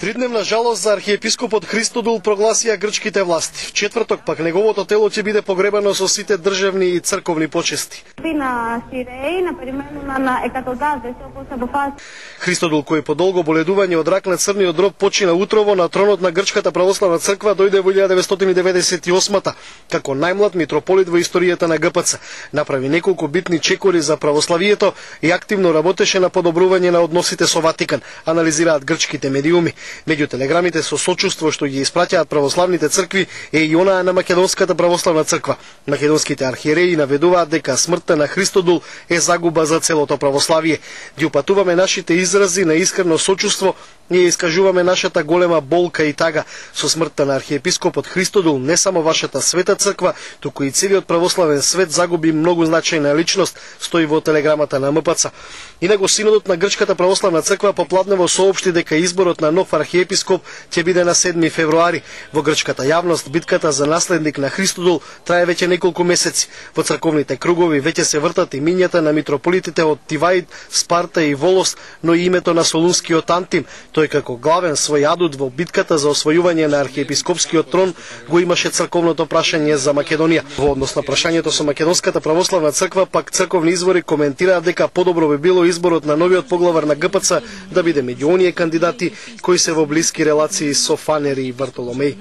Тридневна жалост за архиепископот Христодул прогласија грчките власти. В четврток пак неговото тело ќе биде погребано со сите државни и црковни почести. Христодул, кој по долго боледување од рак на црниот дроб почина утрово на тронот на Грчката православна црква, дојде во 1998-та како најмлад митрополит во историјата на ГПЦ. Направи неколку битни чекори за православието и активно работеше на подобрување на односите со Ватикан, анализираат грчките медиуми. Меѓу телеграмите со сочувство што ги испраќаат православните цркви е и онаа на Македонската православна црква. Македонските архиереи наведуваат дека смртта на Христодул е загуба за целото православие. Ги упатуваме нашите изрази на искрено сочувство и искажуваме нашата голема болка и тага со смртта на архиепископот Христодул. Не само вашата света црква, туку и целиот православен свет загуби многу значајна личност, стои во телеграмата на МПЦ. Инаку синодот на Грчката православна црква попладнево соопшти дека изборот на нов архиепископ ќе биде на 7 февруари. Во грчката јавност битката за наследник на Христодул трае веќе неколку месеци. Во црковните кругови веќе се вртат имињата на митрополитите од Тиваид, Спарта и Волос, но и името на солунскиот Антим. Тој како главен свој адут во битката за освојување на архиепископскиот трон го имаше црковното прашање за Македонија. Во однос на прашањето со Македонската православна црква, пак црковни извори коментираат дека подобро би било изборот на новиот поглавар на ГПЦ да биде меѓу оние кандидати кои се во блиски релации со Фанери и Бартоломеј.